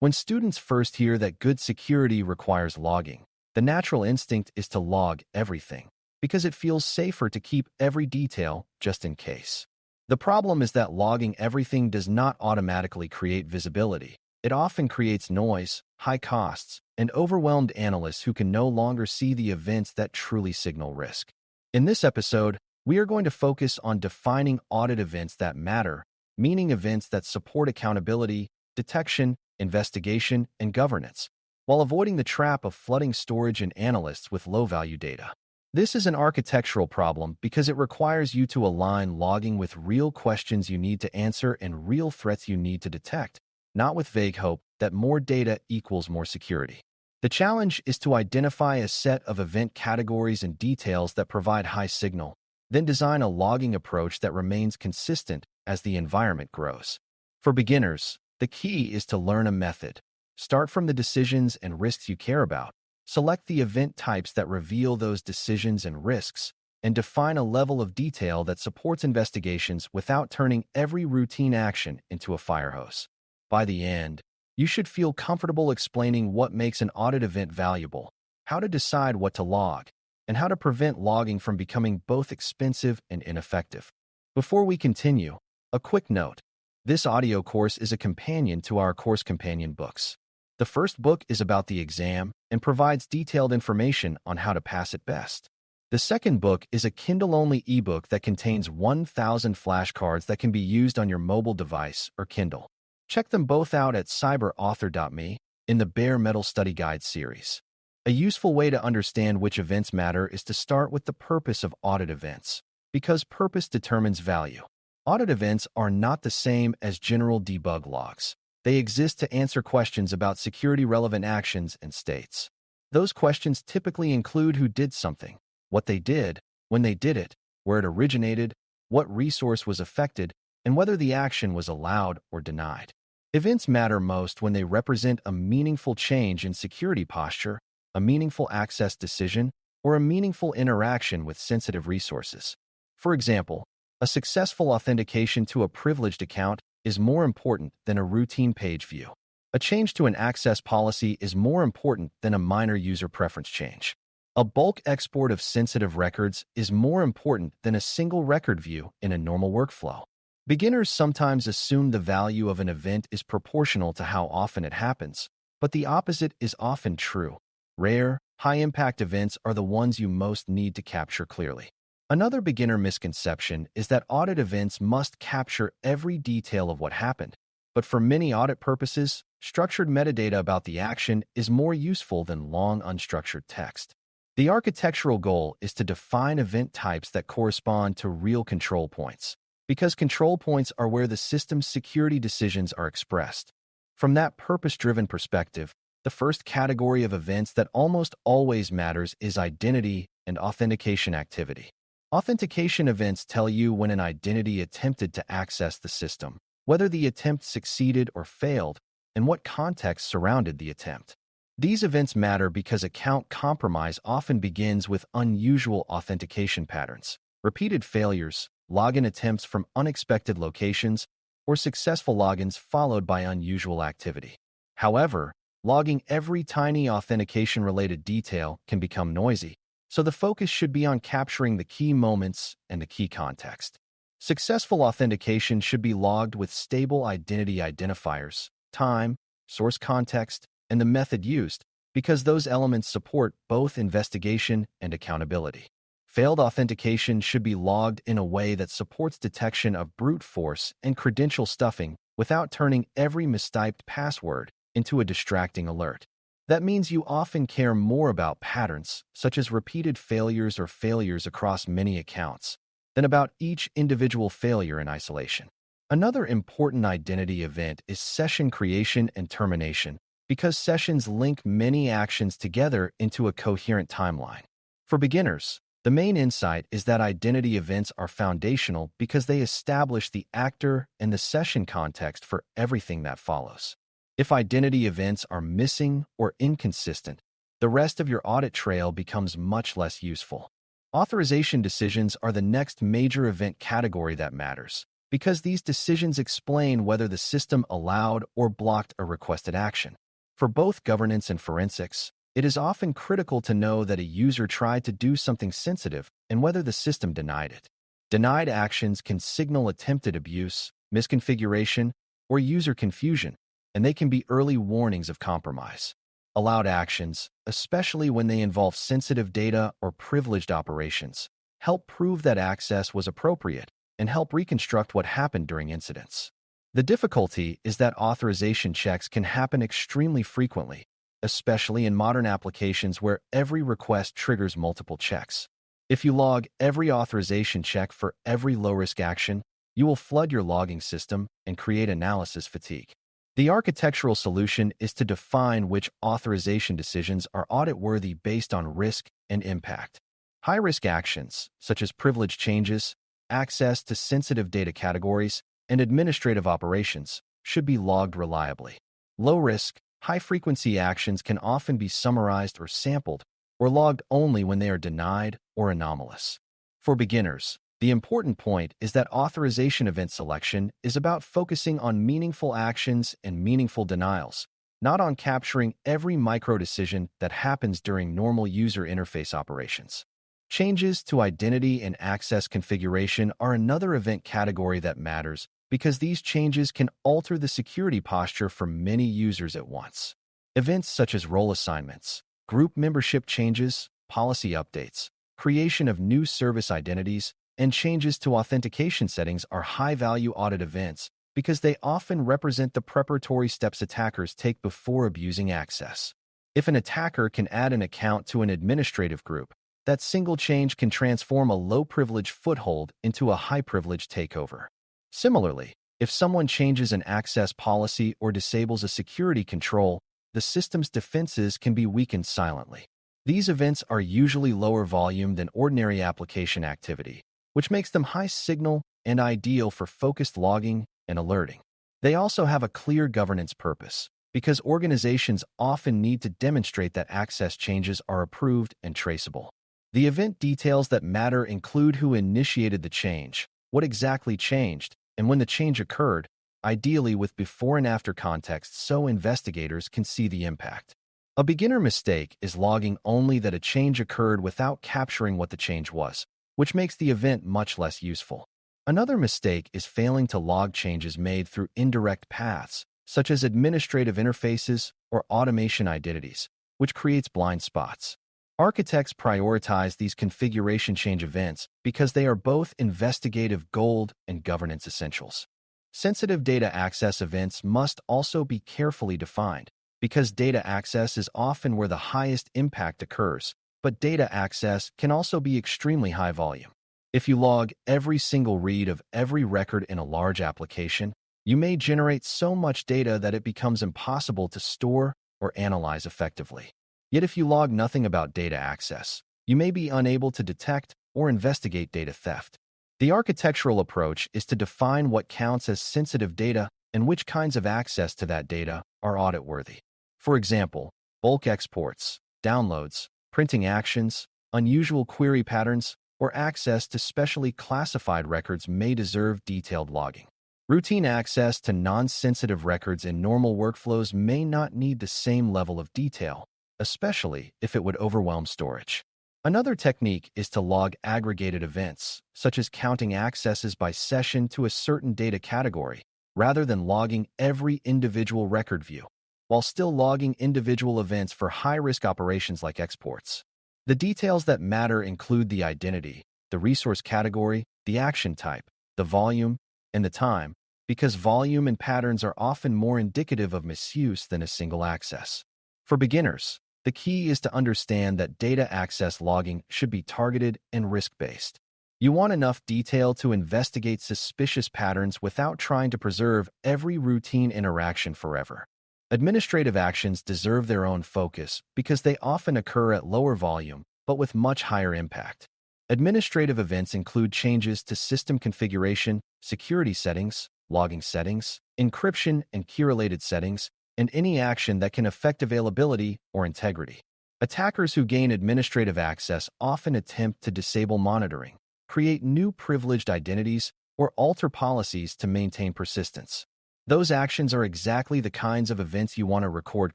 When students first hear that good security requires logging, the natural instinct is to log everything, because it feels safer to keep every detail just in case. The problem is that logging everything does not automatically create visibility. It often creates noise, high costs, and overwhelmed analysts who can no longer see the events that truly signal risk. In this episode, we are going to focus on defining audit events that matter, meaning events that support accountability, detection, investigation, and governance, while avoiding the trap of flooding storage and analysts with low-value data. This is an architectural problem because it requires you to align logging with real questions you need to answer and real threats you need to detect, not with vague hope that more data equals more security. The challenge is to identify a set of event categories and details that provide high signal, then design a logging approach that remains consistent as the environment grows. For beginners, the key is to learn a method. Start from the decisions and risks you care about. Select the event types that reveal those decisions and risks, and define a level of detail that supports investigations without turning every routine action into a firehose. By the end, you should feel comfortable explaining what makes an audit event valuable, how to decide what to log, and how to prevent logging from becoming both expensive and ineffective. Before we continue, a quick note. This audio course is a companion to our course companion books. The first book is about the exam and provides detailed information on how to pass it best. The second book is a Kindle-only ebook that contains 1,000 flashcards that can be used on your mobile device or Kindle. Check them both out at cyber.author.me in the Bare Metal Study Guide series. A useful way to understand which events matter is to start with the purpose of audit events, because purpose determines value. Audit events are not the same as general debug logs. They exist to answer questions about security-relevant actions and states. Those questions typically include who did something, what they did, when they did it, where it originated, what resource was affected, and whether the action was allowed or denied. Events matter most when they represent a meaningful change in security posture, a meaningful access decision, or a meaningful interaction with sensitive resources. For example, a successful authentication to a privileged account is more important than a routine page view. A change to an access policy is more important than a minor user preference change. A bulk export of sensitive records is more important than a single record view in a normal workflow. Beginners sometimes assume the value of an event is proportional to how often it happens, but the opposite is often true. Rare, high-impact events are the ones you most need to capture clearly. Another beginner misconception is that audit events must capture every detail of what happened, but for many audit purposes, structured metadata about the action is more useful than long unstructured text. The architectural goal is to define event types that correspond to real control points, because control points are where the system's security decisions are expressed. From that purpose-driven perspective, the first category of events that almost always matters is identity and authentication activity. Authentication events tell you when an identity attempted to access the system, whether the attempt succeeded or failed, and what context surrounded the attempt. These events matter because account compromise often begins with unusual authentication patterns, repeated failures, login attempts from unexpected locations, or successful logins followed by unusual activity. However, logging every tiny authentication-related detail can become noisy, so the focus should be on capturing the key moments and the key context. Successful authentication should be logged with stable identity identifiers, time, source context, and the method used, because those elements support both investigation and accountability. Failed authentication should be logged in a way that supports detection of brute force and credential stuffing without turning every mistyped password into a distracting alert. That means you often care more about patterns, such as repeated failures or failures across many accounts, than about each individual failure in isolation. Another important identity event is session creation and termination, because sessions link many actions together into a coherent timeline. For beginners, the main insight is that identity events are foundational because they establish the actor and the session context for everything that follows. If identity events are missing or inconsistent, the rest of your audit trail becomes much less useful. Authorization decisions are the next major event category that matters, because these decisions explain whether the system allowed or blocked a requested action. For both governance and forensics, it is often critical to know that a user tried to do something sensitive and whether the system denied it. Denied actions can signal attempted abuse, misconfiguration, or user confusion, and they can be early warnings of compromise. Allowed actions, especially when they involve sensitive data or privileged operations, help prove that access was appropriate and help reconstruct what happened during incidents. The difficulty is that authorization checks can happen extremely frequently, especially in modern applications where every request triggers multiple checks. If you log every authorization check for every low-risk action, you will flood your logging system and create analysis fatigue. The architectural solution is to define which authorization decisions are audit-worthy based on risk and impact. High-risk actions, such as privilege changes, access to sensitive data categories, and administrative operations, should be logged reliably. Low-risk, high-frequency actions can often be summarized or sampled, or logged only when they are denied or anomalous. For beginners, the important point is that authorization event selection is about focusing on meaningful actions and meaningful denials, not on capturing every micro-decision that happens during normal user interface operations. Changes to identity and access configuration are another event category that matters because these changes can alter the security posture for many users at once. Events such as role assignments, group membership changes, policy updates, creation of new service identities, and changes to authentication settings are high-value audit events because they often represent the preparatory steps attackers take before abusing access. If an attacker can add an account to an administrative group, that single change can transform a low-privilege foothold into a high-privilege takeover. Similarly, if someone changes an access policy or disables a security control, the system's defenses can be weakened silently. These events are usually lower volume than ordinary application activity, which makes them high signal and ideal for focused logging and alerting. They also have a clear governance purpose, because organizations often need to demonstrate that access changes are approved and traceable. The event details that matter include who initiated the change, what exactly changed, and when the change occurred, ideally with before and after context so investigators can see the impact. A beginner mistake is logging only that a change occurred without capturing what the change was, which makes the event much less useful. Another mistake is failing to log changes made through indirect paths, such as administrative interfaces or automation identities, which creates blind spots. Architects prioritize these configuration change events because they are both investigative gold and governance essentials. Sensitive data access events must also be carefully defined because data access is often where the highest impact occurs, but data access can also be extremely high volume. If you log every single read of every record in a large application, you may generate so much data that it becomes impossible to store or analyze effectively. Yet if you log nothing about data access, you may be unable to detect or investigate data theft. The architectural approach is to define what counts as sensitive data and which kinds of access to that data are audit-worthy. For example, bulk exports, downloads, printing actions, unusual query patterns, or access to specially classified records may deserve detailed logging. Routine access to non-sensitive records in normal workflows may not need the same level of detail, especially if it would overwhelm storage. Another technique is to log aggregated events, such as counting accesses by session to a certain data category, rather than logging every individual record view, while still logging individual events for high-risk operations like exports. The details that matter include the identity, the resource category, the action type, the volume, and the time, because volume and patterns are often more indicative of misuse than a single access. For beginners, the key is to understand that data access logging should be targeted and risk-based. You want enough detail to investigate suspicious patterns without trying to preserve every routine interaction forever. Administrative actions deserve their own focus because they often occur at lower volume, but with much higher impact. Administrative events include changes to system configuration, security settings, logging settings, encryption and key-related settings, and any action that can affect availability or integrity. Attackers who gain administrative access often attempt to disable monitoring, create new privileged identities, or alter policies to maintain persistence. Those actions are exactly the kinds of events you want to record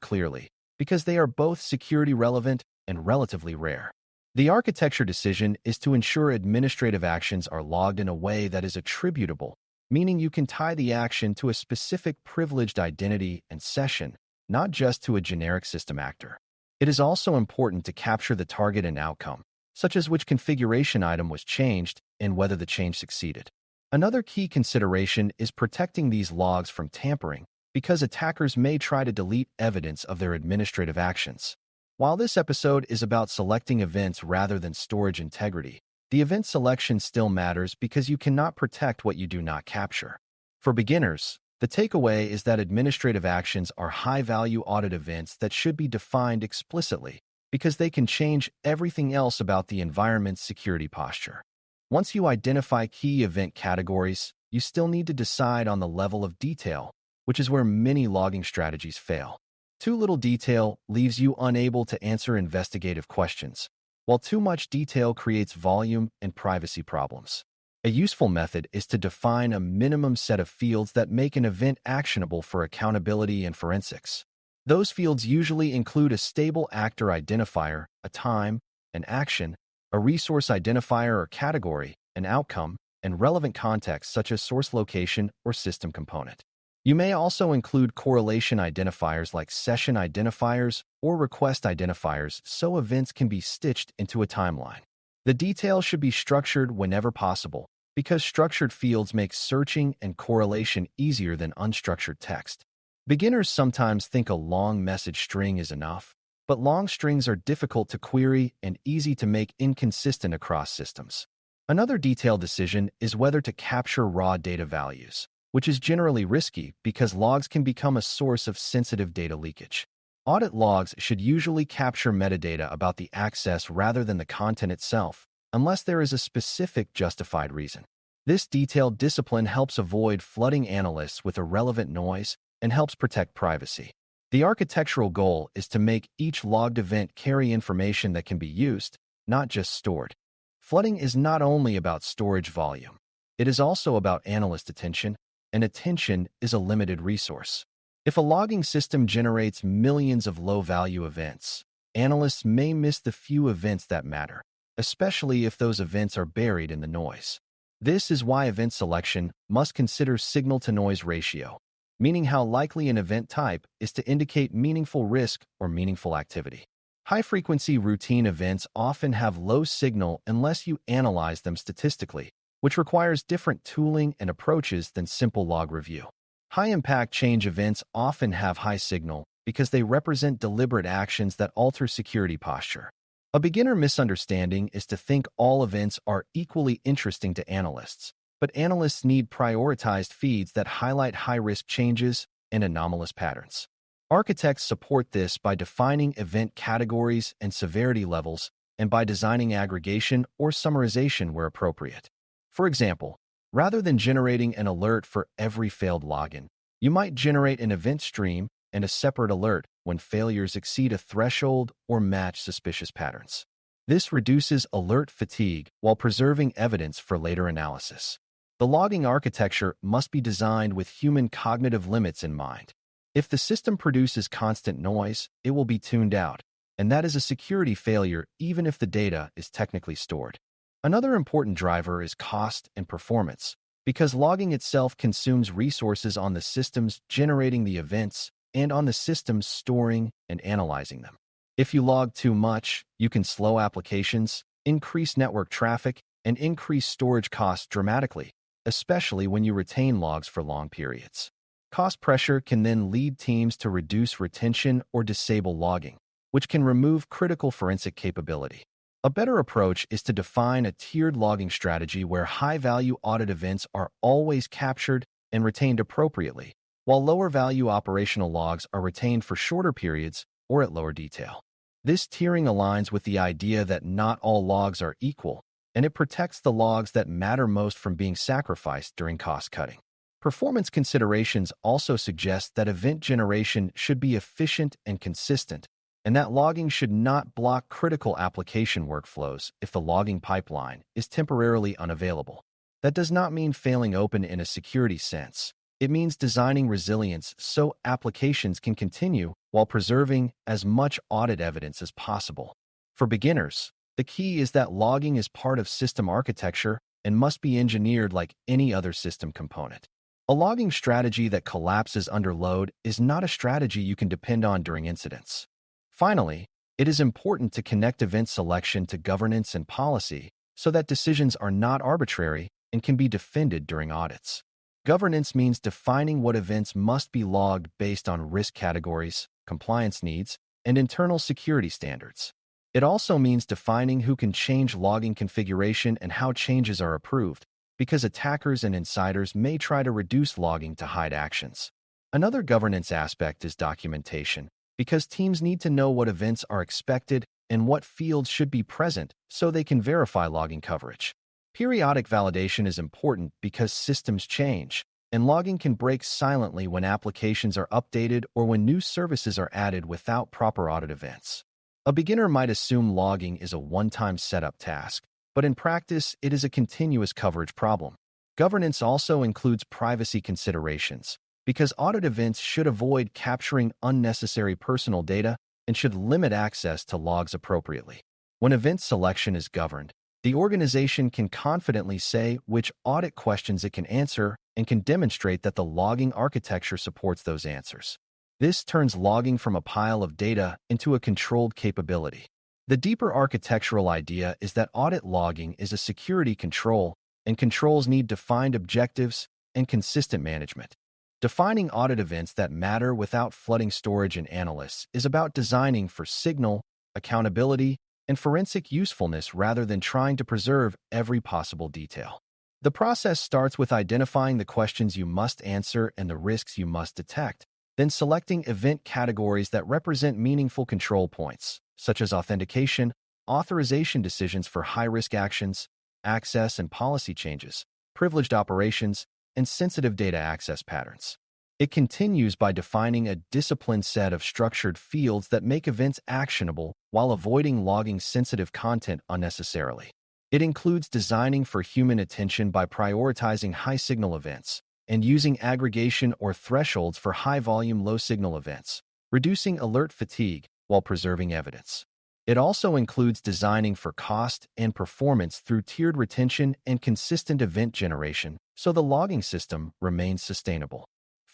clearly, because they are both security relevant and relatively rare. The architecture decision is to ensure administrative actions are logged in a way that is attributable, meaning you can tie the action to a specific privileged identity and session, not just to a generic system actor. It is also important to capture the target and outcome, such as which configuration item was changed and whether the change succeeded. Another key consideration is protecting these logs from tampering, because attackers may try to delete evidence of their administrative actions. While this episode is about selecting events rather than storage integrity, the event selection still matters because you cannot protect what you do not capture. For beginners, the takeaway is that administrative actions are high-value audit events that should be defined explicitly because they can change everything else about the environment's security posture. Once you identify key event categories, you still need to decide on the level of detail, which is where many logging strategies fail. Too little detail leaves you unable to answer investigative questions, while too much detail creates volume and privacy problems. A useful method is to define a minimum set of fields that make an event actionable for accountability and forensics. Those fields usually include a stable actor identifier, a time, an action, a resource identifier or category, an outcome, and relevant context such as source location or system component. You may also include correlation identifiers like session identifiers or request identifiers so events can be stitched into a timeline. The details should be structured whenever possible, because structured fields make searching and correlation easier than unstructured text. Beginners sometimes think a long message string is enough, but long strings are difficult to query and easy to make inconsistent across systems. Another detailed decision is whether to capture raw data values, which is generally risky because logs can become a source of sensitive data leakage. Audit logs should usually capture metadata about the access rather than the content itself, unless there is a specific justified reason. This detailed discipline helps avoid flooding analysts with irrelevant noise and helps protect privacy. The architectural goal is to make each logged event carry information that can be used, not just stored. Flooding is not only about storage volume. It is also about analyst attention, and attention is a limited resource. If a logging system generates millions of low-value events, analysts may miss the few events that matter, especially if those events are buried in the noise. This is why event selection must consider signal-to-noise ratio, meaning how likely an event type is to indicate meaningful risk or meaningful activity. High-frequency routine events often have low signal unless you analyze them statistically, which requires different tooling and approaches than simple log review. High-impact change events often have high signal because they represent deliberate actions that alter security posture. A beginner misunderstanding is to think all events are equally interesting to analysts, but analysts need prioritized feeds that highlight high-risk changes and anomalous patterns. Architects support this by defining event categories and severity levels and by designing aggregation or summarization where appropriate. For example, rather than generating an alert for every failed login, you might generate an event stream and a separate alert when failures exceed a threshold or match suspicious patterns. This reduces alert fatigue while preserving evidence for later analysis. The logging architecture must be designed with human cognitive limits in mind. If the system produces constant noise, it will be tuned out, and that is a security failure even if the data is technically stored. Another important driver is cost and performance, because logging itself consumes resources on the systems generating the events and on the systems storing and analyzing them. If you log too much, you can slow applications, increase network traffic, and increase storage costs dramatically, especially when you retain logs for long periods. Cost pressure can then lead teams to reduce retention or disable logging, which can remove critical forensic capability. A better approach is to define a tiered logging strategy where high-value audit events are always captured and retained appropriately, while lower-value operational logs are retained for shorter periods or at lower detail. This tiering aligns with the idea that not all logs are equal, and it protects the logs that matter most from being sacrificed during cost-cutting. Performance considerations also suggest that event generation should be efficient and consistent, and that logging should not block critical application workflows if the logging pipeline is temporarily unavailable. That does not mean failing open in a security sense. It means designing resilience so applications can continue while preserving as much audit evidence as possible. For beginners, the key is that logging is part of system architecture and must be engineered like any other system component. A logging strategy that collapses under load is not a strategy you can depend on during incidents. Finally, it is important to connect event selection to governance and policy so that decisions are not arbitrary and can be defended during audits. Governance means defining what events must be logged based on risk categories, compliance needs, and internal security standards. It also means defining who can change logging configuration and how changes are approved, because attackers and insiders may try to reduce logging to hide actions. Another governance aspect is documentation, because teams need to know what events are expected and what fields should be present so they can verify logging coverage. Periodic validation is important because systems change, and logging can break silently when applications are updated or when new services are added without proper audit events. A beginner might assume logging is a one-time setup task, but in practice, it is a continuous coverage problem. Governance also includes privacy considerations, because audit events should avoid capturing unnecessary personal data and should limit access to logs appropriately. When event selection is governed, the organization can confidently say which audit questions it can answer and can demonstrate that the logging architecture supports those answers. This turns logging from a pile of data into a controlled capability. The deeper architectural idea is that audit logging is a security control, and controls need defined objectives and consistent management. Defining audit events that matter without flooding storage and analysts is about designing for signal, accountability, and forensic usefulness rather than trying to preserve every possible detail. The process starts with identifying the questions you must answer and the risks you must detect, then selecting event categories that represent meaningful control points, such as authentication, authorization decisions for high-risk actions, access and policy changes, privileged operations, and sensitive data access patterns. It continues by defining a disciplined set of structured fields that make events actionable while avoiding logging sensitive content unnecessarily. It includes designing for human attention by prioritizing high-signal events and using aggregation or thresholds for high-volume, low-signal events, reducing alert fatigue while preserving evidence. It also includes designing for cost and performance through tiered retention and consistent event generation so the logging system remains sustainable.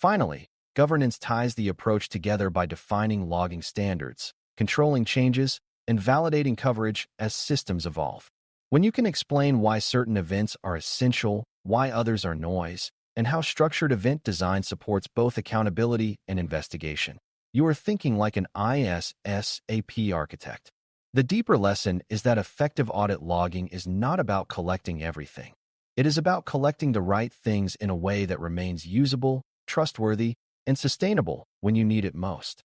Finally, governance ties the approach together by defining logging standards, controlling changes, and validating coverage as systems evolve. When you can explain why certain events are essential, why others are noise, and how structured event design supports both accountability and investigation, you are thinking like an ISSAP architect. The deeper lesson is that effective audit logging is not about collecting everything. It is about collecting the right things in a way that remains usable, trustworthy, and sustainable when you need it most.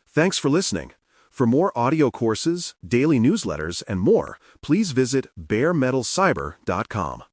Thanks for listening. For more audio courses, daily newsletters, and more, please visit baremetalcyber.com.